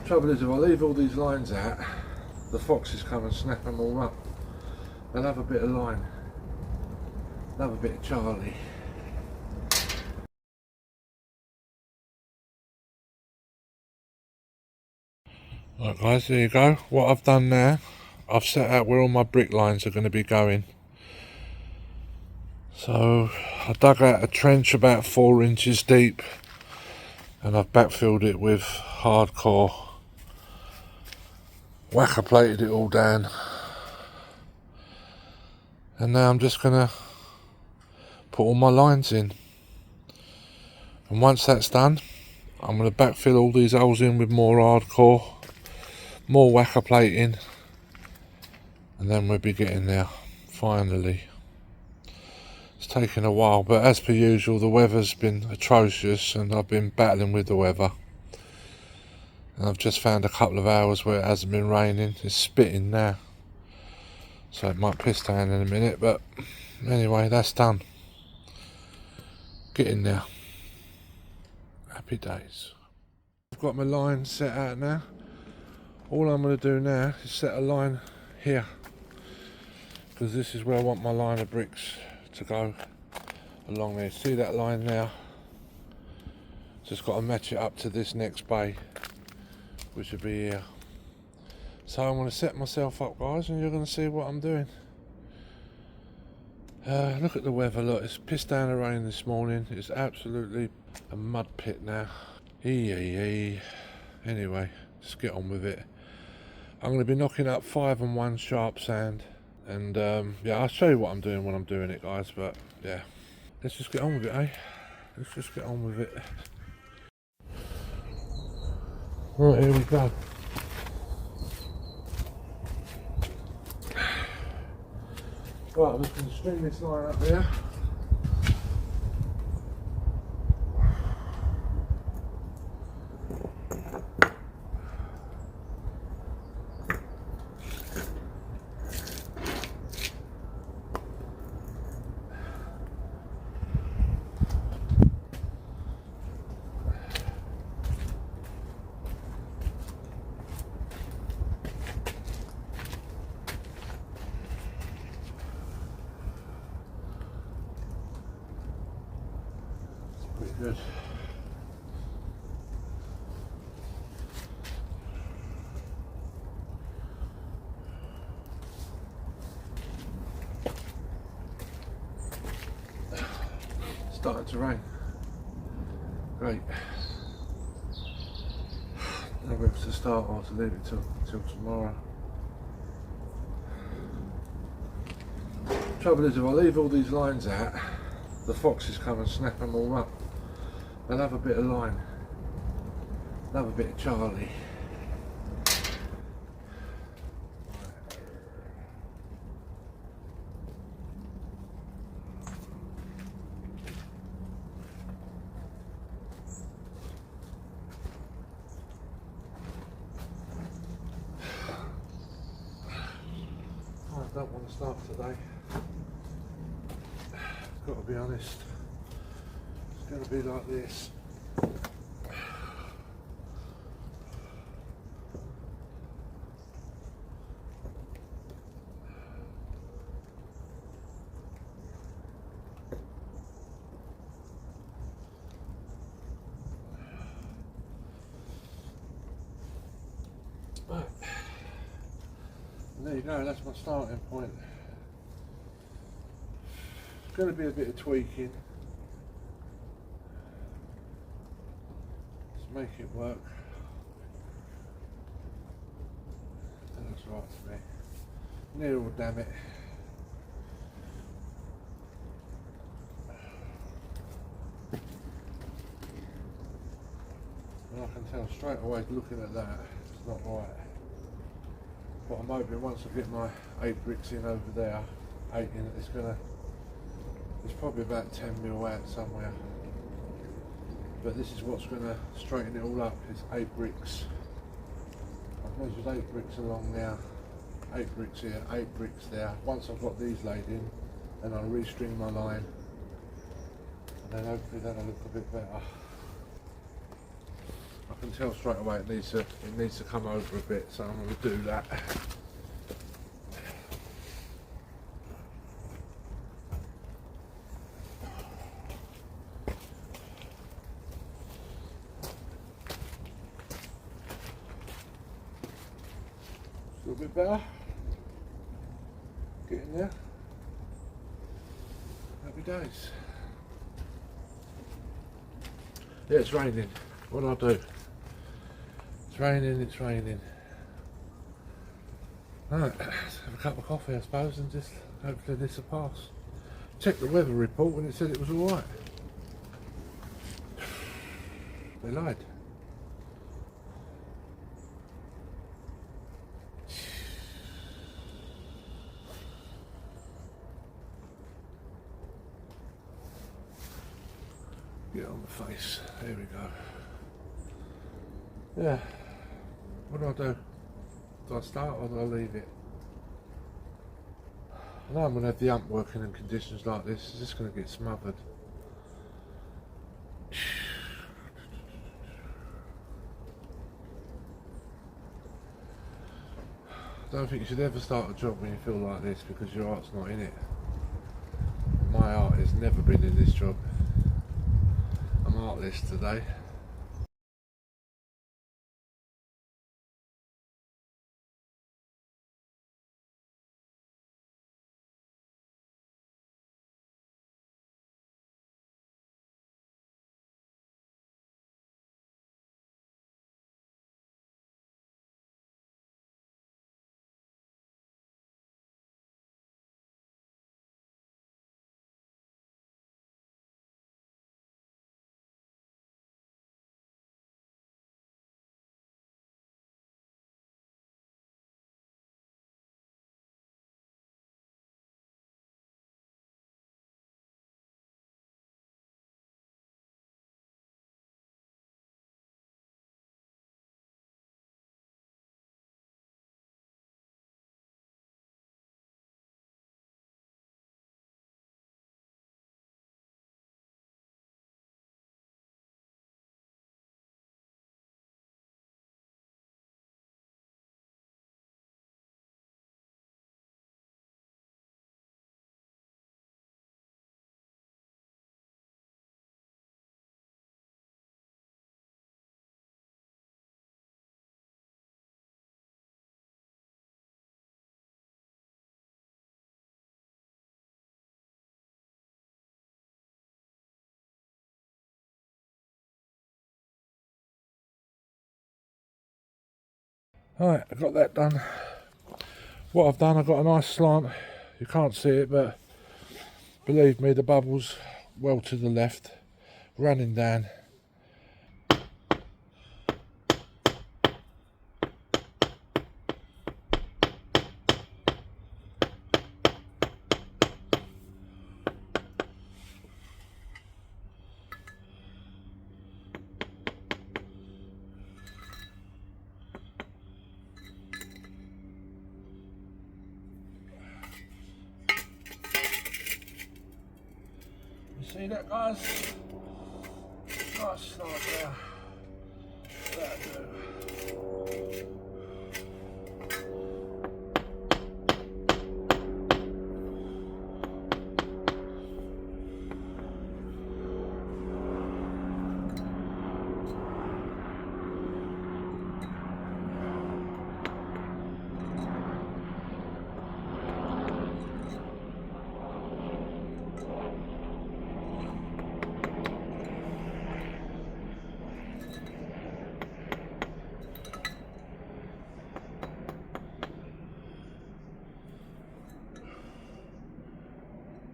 Trouble is, if I leave all these lines out, the foxes come and snap them all up. They'll have a bit of line, they'll have a bit of Charlie. Right guys, there you go. What I've done now, I've set out where all my brick lines are going to be going. So I dug out a trench about 4 inches deep and I've backfilled it with hardcore, whacker plated it all down, and now I'm just going to put all my lines in, and once that's done I'm going to backfill all these holes in with more hardcore, more whacker plating, and then we'll be getting there finally. It's taken a while, but as per usual the weather's been atrocious and I've been battling with the weather, and I've just found a couple of hours where it hasn't been raining. It's spitting now, so it might piss down in a minute, but anyway, that's done. Getting there. Happy days. I've got my line set out now. All I'm going to do now is set a line here, because this is where I want my line of bricks to go along there. See that line now? Just got to match it up to this next bay, which will be here. So I'm going to set myself up, guys, and you're going to see what I'm doing. Look at the weather. Look, it's pissed down the rain this morning. It's absolutely a mud pit now. Anyway, just get on with it. I'm going to be knocking up 5 and 1 sharp sand, and yeah, I'll show you what I'm doing when I'm doing it, guys. But yeah, let's just get on with it, eh? Let's just get on with it. Right, here we go. Right, I'm just going to string this line up here. Pretty good. Starting to rain. Great. Now whether to start or to leave it till tomorrow. Trouble is, if I leave all these lines out, the foxes come and snap them all up. They'll have a bit of line, they'll have a bit of Charlie. I don't want to start today. Got to be honest. It's going to be like this. Right. And there you go, that's my starting point. It's going to be a bit of tweaking. Make it work. That looks right to me. Near, damn it. And I can tell straight away looking at that, it's not right. But I'm hoping once I get my 8 bricks in over there, 8 in, it's probably about 10 mil out somewhere. But this is what's going to straighten it all up, is 8 bricks. I've measured 8 bricks along now, 8 bricks here, 8 bricks there. Once I've got these laid in, then I'll restring my line, and then hopefully that'll look a bit better. I can tell straight away it needs to come over a bit, so I'm going to do that. A little bit better. Getting there. Happy days. Yeah, it's raining. What do I do? It's raining, it's raining. Right, let's have a cup of coffee I suppose and just hopefully this will pass. Checked the weather report and it said it was alright. They lied. Get on the face. There we go. Yeah. What do I do? Do I start or do I leave it? I know I'm going to have the ump working in conditions like this. It's just going to get smothered. I don't think you should ever start a job when you feel like this because your heart's not in it. My heart has never been in this job. I'm heartless today. Right, I got that done. What I've done, I've got a nice slant. You can't see it, but believe me, the bubble's well to the left, running down. You see that, guys? Nice slant there. That'll do.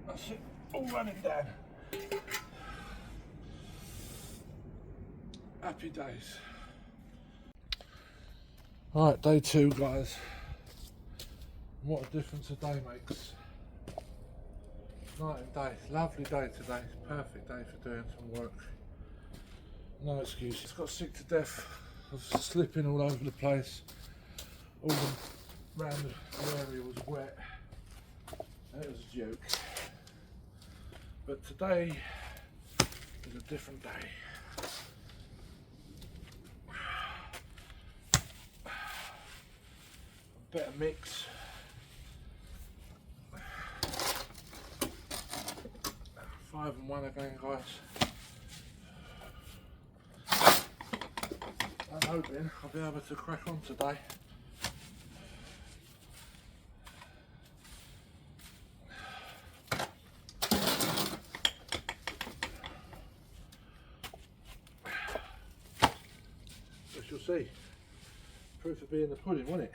That's it, all running down. Happy days. Right, day 2, guys. What a difference a day makes. Night and day, lovely day today. Perfect day for doing some work. No excuse. It's got sick to death. I was slipping all over the place. All around the area was wet. It was a joke. But today is a different day. better mix. Five and one again, guys. I'm hoping I'll be able to crack on today. We shall see. Proof of being the pudding, won't it?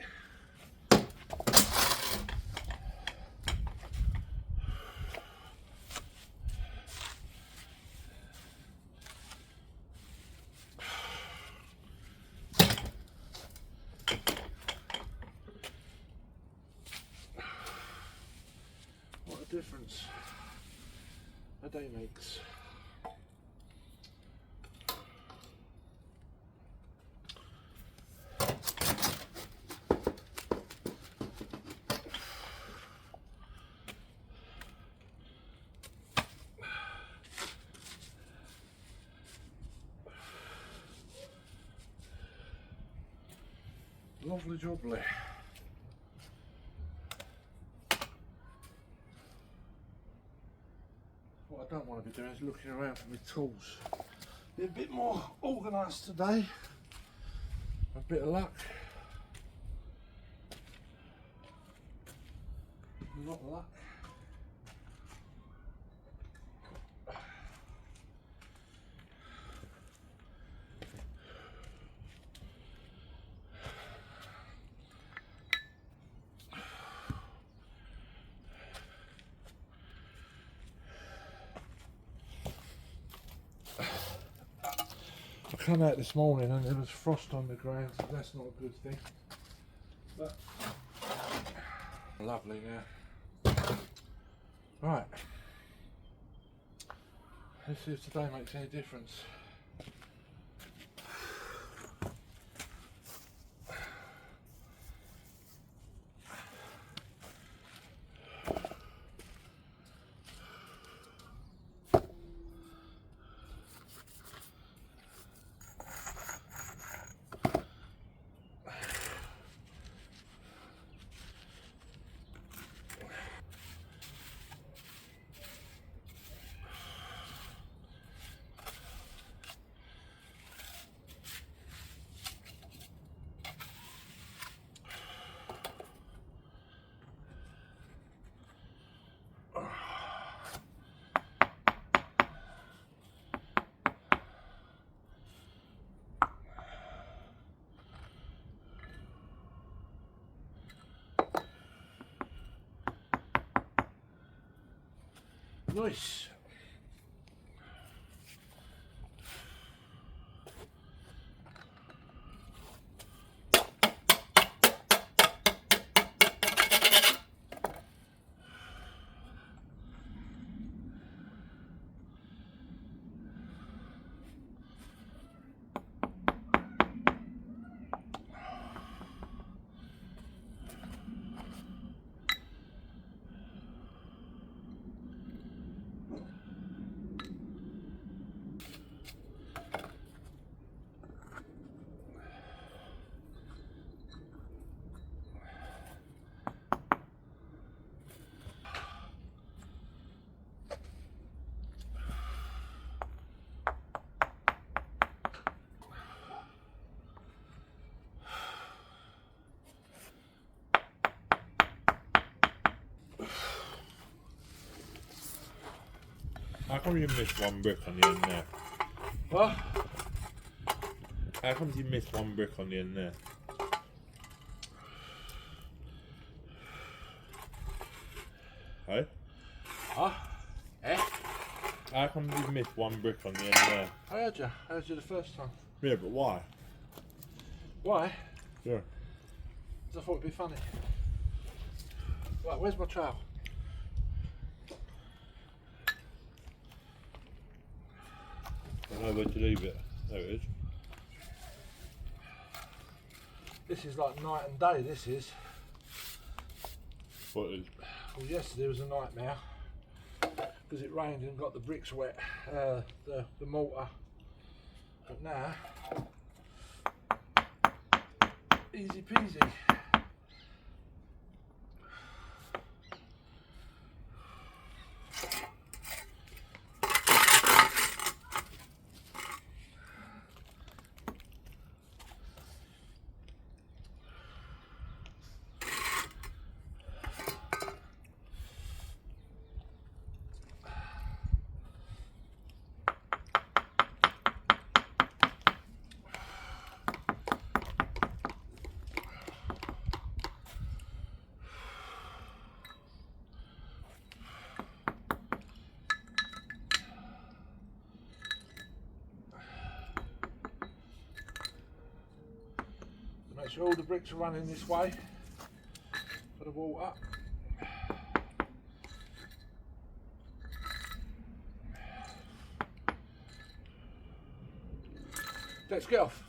What a difference a day makes. Lovely jubbly. What I don't want to be doing is looking around for my tools. Be a bit more organised today. A bit of luck. Not luck. I come out this morning and there was frost on the ground, so that's not a good thing. But lovely now. Right. Let's see if today makes any difference. Nice. How come you missed one brick on the end there? What? How come you missed one brick on the end there? Hey? Huh? Eh? How come you missed one brick on the end there? I heard you. I heard you the first time. Yeah, but why? Why? Yeah. Because I thought it'd be funny. Right, where's my trowel? I know where to leave it. There it is. This is like night and day, this is. What is? Well, yesterday was a nightmare because it rained and got the bricks wet, the mortar. But now, easy peasy. Make sure all the bricks are running this way for the water. Let's get off.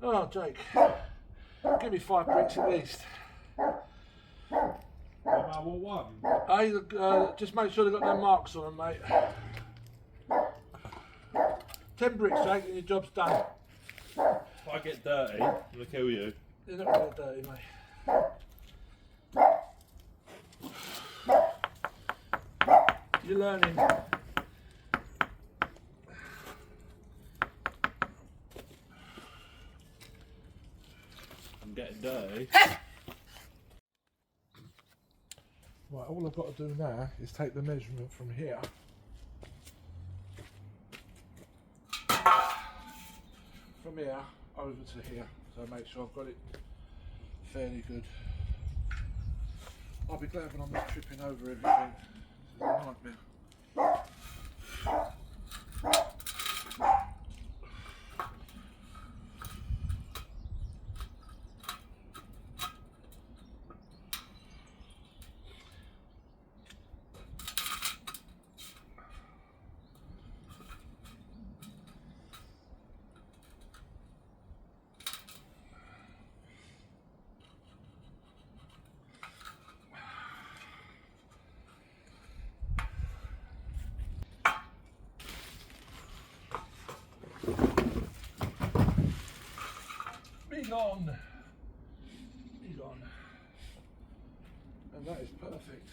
Oh, Jake, give me 5 bricks at least. What one? Hey, just make sure they've got no marks on them, mate. 10 bricks, Jake, and your job's done. If I get dirty, I'm gonna kill you. You're not going to get dirty, mate. You're learning. I'm getting dirty. Right, all I've got to do now is take the measurement from here. From here over to here. So make sure I've got it fairly good. I'll be glad when I'm not tripping over everything. It's a nightmare. Be gone. And that is perfect.